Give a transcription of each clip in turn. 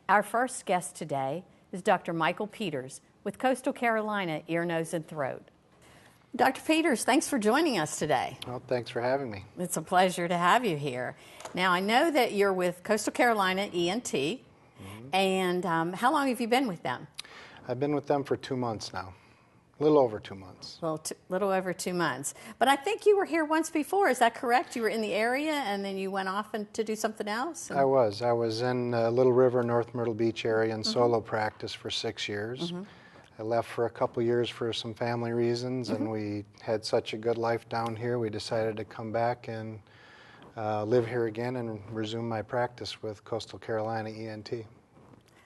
Our first guest today is Dr. Michael Peters with Coastal Carolina Ear, Nose, and Throat. Dr. Peters, thanks for joining us today. Well, thanks for having me. It's a pleasure to have you here. Now, I know that you're with Coastal Carolina ENT, and how long have you been with them? I've been with them for 2 months now, a little over 2 months. Little over 2 months. But I think you were here once before, is that correct? You were in the area and then you went off to do something else? I was in Little River, North Myrtle Beach area in solo practice for 6 years. I left for a couple years for some family reasons, and we had such a good life down here, we decided to come back and live here again and resume my practice with Coastal Carolina ENT.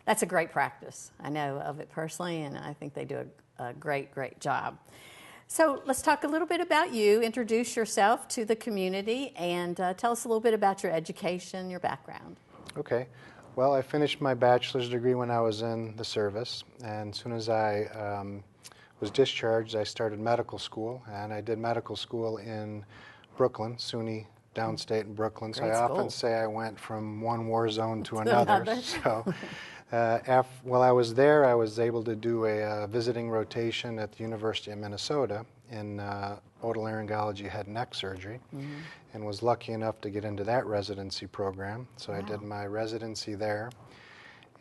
That's a great practice. I know of it personally, and I think they do a great, great job. So let's talk a little bit about you. Introduce yourself to the community and tell us a little bit about your education, your background. Okay. Well, I finished my bachelor's degree when I was in the service, and as soon as I was discharged, I started medical school, and I did medical school in Brooklyn, SUNY downstate in Brooklyn. So I often say I went from one war zone to another. So while I was there, I was able to do a visiting rotation at the University of Minnesota in otolaryngology head and neck surgery, and was lucky enough to get into that residency program. So I did my residency there.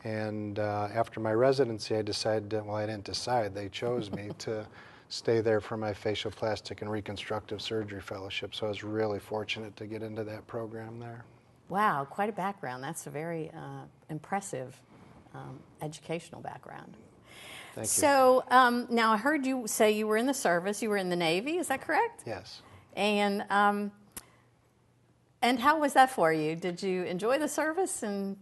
And after my residency, I decided, well, I didn't decide, they chose me to stay there for my facioplastic and reconstructive surgery fellowship. So I was really fortunate to get into that program there. Wow, quite a background. That's a very impressive educational background. Thank you. So now I heard you say you were in the service, you were in the Navy, is that correct? Yes. And how was that for you? Did you enjoy the service? And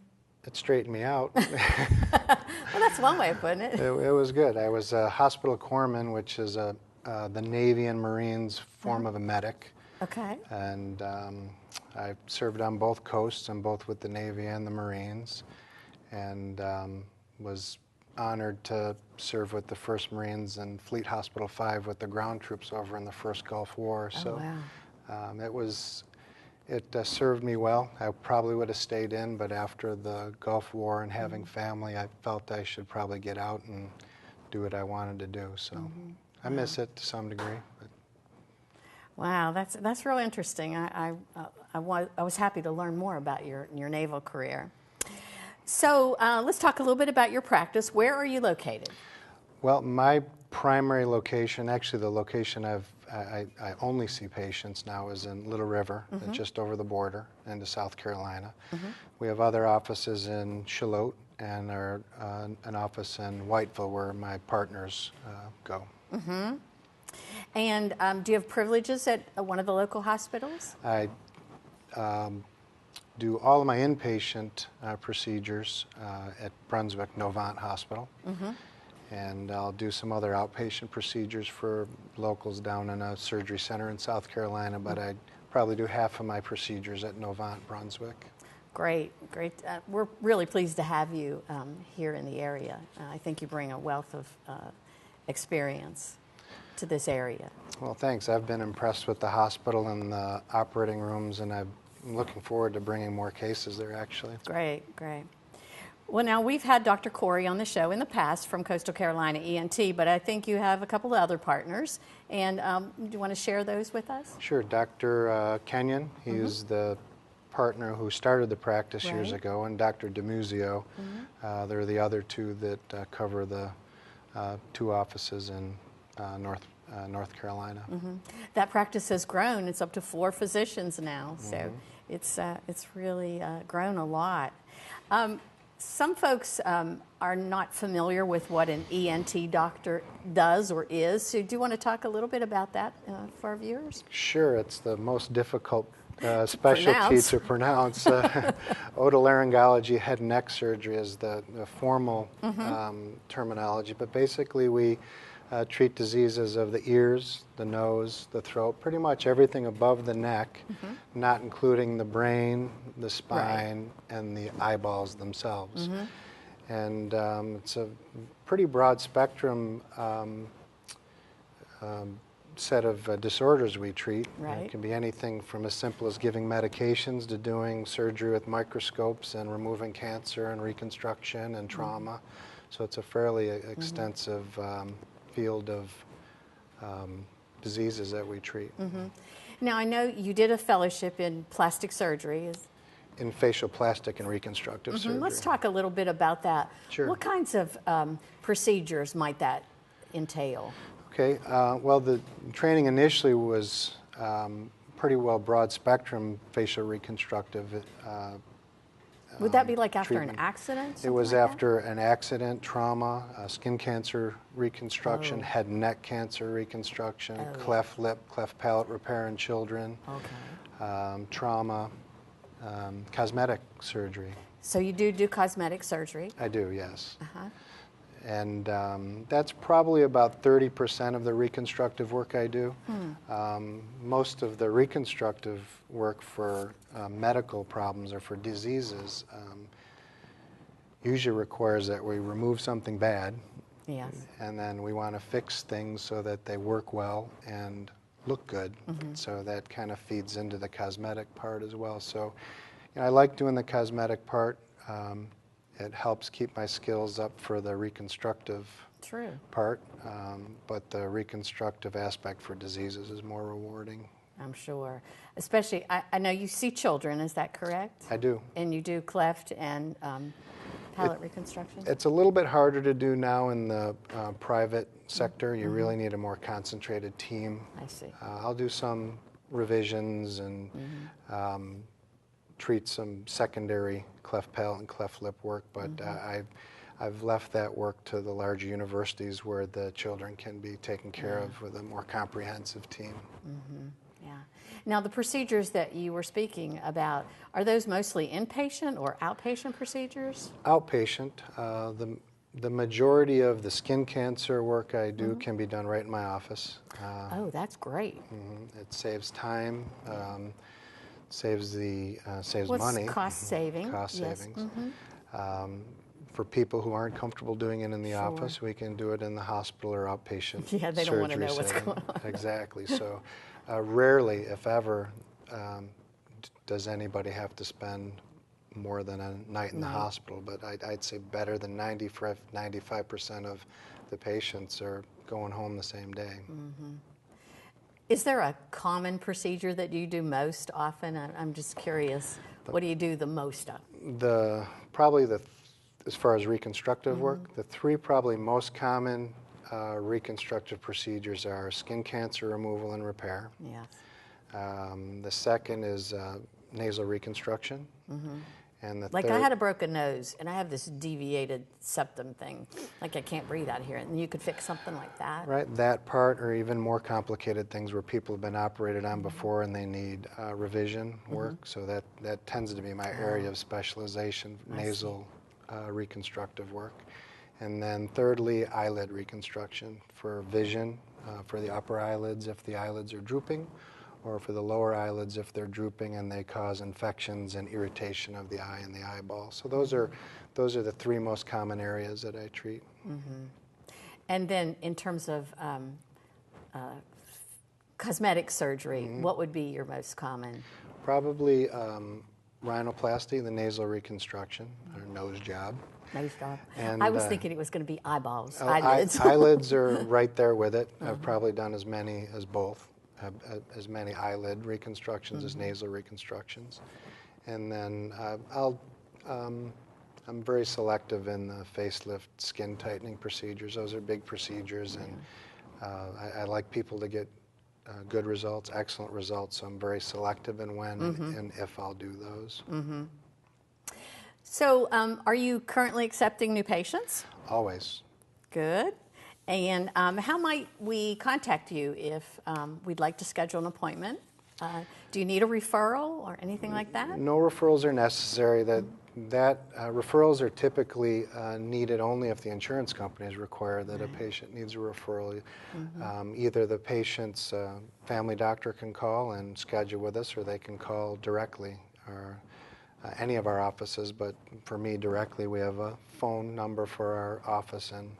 it straightened me out. well, that's one way of putting it. It was good. I was a hospital corpsman, which is the Navy and Marines form of a medic. Okay. And I served on both coasts, and both with the Navy and the Marines, and was honored to serve with the 1st Marines and Fleet Hospital 5 with the ground troops over in the First Gulf War. So it served me well. I probably would have stayed in, but after the Gulf War and having family, I felt I should probably get out and do what I wanted to do. So I miss it to some degree. But. Wow, that's real interesting. I was happy to learn more about your naval career. So let's talk a little bit about your practice. Where are you located? Well, my primary location, actually the location I only see patients now, is in Little River, just over the border into South Carolina. We have other offices in Charlotte and an office in Whiteville where my partners go. And do you have privileges at one of the local hospitals? I do all of my inpatient procedures at Brunswick Novant Hospital. And I'll do some other outpatient procedures for locals down in a surgery center in South Carolina, but I probably do half of my procedures at Novant Brunswick. Great, great. We're really pleased to have you here in the area. I think you bring a wealth of experience to this area. Well, thanks. I've been impressed with the hospital and the operating rooms, and I'm looking forward to bringing more cases there, actually. Great, great. Well, now we've had Dr. Corey on the show in the past from Coastal Carolina ENT, but I think you have a couple of other partners, and do you want to share those with us? Sure. Dr. Kenyon, he's the partner who started the practice years ago, and Dr. DeMuzio. They're the other two that cover the 2 offices in North Carolina. That practice has grown. It's up to 4 physicians now, so it's really grown a lot. Some folks are not familiar with what an ENT doctor does or is, so do you want to talk a little bit about that for our viewers? Sure. It's the most difficult specialty to pronounce. Otolaryngology head and neck surgery is the formal terminology, but basically we treat diseases of the ears, the nose, the throat, pretty much everything above the neck, not including the brain, the spine, and the eyeballs themselves. And it's a pretty broad spectrum set of disorders we treat. Right. It can be anything from as simple as giving medications to doing surgery with microscopes and removing cancer and reconstruction and trauma. So it's a fairly extensive field of diseases that we treat. Now, I know you did a fellowship in plastic surgery. In facial plastic and reconstructive surgery. Let's talk a little bit about that. Sure. What kinds of procedures might that entail? Okay, well, the training initially was pretty well broad spectrum facial reconstructive. Would that be like after treatment. an accident? It something was like that? after an accident, trauma, skin cancer reconstruction, Oh. head and neck cancer reconstruction, Oh, yeah. cleft lip, cleft palate repair in children, Okay. trauma, cosmetic surgery. So you do cosmetic surgery. I do, yes. Uh-huh. And that's probably about 30% of the reconstructive work I do. Most of the reconstructive work for medical problems or for diseases usually requires that we remove something bad, Yes. and then we want to fix things so that they work well and look good. So that kind of feeds into the cosmetic part as well. So I like doing the cosmetic part. It helps keep my skills up for the reconstructive True. part, but the reconstructive aspect for diseases is more rewarding. I'm sure. Especially, I know you see children, is that correct? I do. And you do cleft and palate reconstruction? It's a little bit harder to do now in the private sector. You really need a more concentrated team. I see. I'll do some revisions and treat some secondary cleft palate and cleft lip work, but I've left that work to the larger universities where the children can be taken care of with a more comprehensive team. Yeah. Now, the procedures that you were speaking about, are those mostly inpatient or outpatient procedures? Outpatient. The majority of the skin cancer work I do can be done right in my office. Oh, that's great. It saves time, saves What's money. cost saving? Cost Yes. savings. For people who aren't comfortable doing it in the office, we can do it in the hospital or outpatient Yeah, they don't want to surgery know what's setting. going on. Exactly. So rarely, if ever, does anybody have to spend more than a night in the hospital. But I'd say better than 95% of the patients are going home the same day. Is there a common procedure that you do most often? I'm just curious. What do you do the most of? As far as reconstructive work, the three probably most common reconstructive procedures are skin cancer removal and repair. Yes. The second is nasal reconstruction. And the Like third, I had a broken nose, and I have this deviated septum thing. Like I can't breathe out here, and you could fix something like that. right, that part, or even more complicated things where people have been operated on before and they need revision work. So that tends to be my area of specialization, nasal reconstructive work. And then thirdly, eyelid reconstruction for vision, for the upper eyelids if the eyelids are drooping, or for the lower eyelids if they're drooping and they cause infections and irritation of the eye and the eyeball. So those are the three most common areas that I treat. And then in terms of cosmetic surgery, what would be your most common? Probably rhinoplasty, the nasal reconstruction, or nose job. Nose job. And, I was thinking it was going to be eyeballs, Oh, eyelids. eyelids are right there with it. I've probably done as many as both, as many eyelid reconstructions as nasal reconstructions. And then I'm very selective in the facelift skin tightening procedures. Those are big procedures, and I like people to get good results, excellent results, so I'm very selective in when and if I'll do those. So are you currently accepting new patients? Always. Good. And how might we contact you if we'd like to schedule an appointment? Do you need a referral or anything like that? No referrals are necessary. Referrals are typically needed only if the insurance companies require that a patient needs a referral. Either the patient's family doctor can call and schedule with us, or they can call directly, or any of our offices. But for me directly, we have a phone number for our office in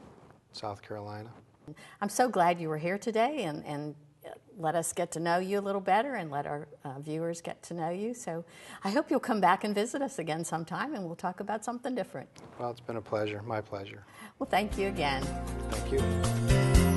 South Carolina. I'm so glad you were here today and let us get to know you a little better and let our viewers get to know you. So I hope you'll come back and visit us again sometime, and we'll talk about something different. Well, it's been a pleasure, my pleasure. Well, thank you again. Thank you.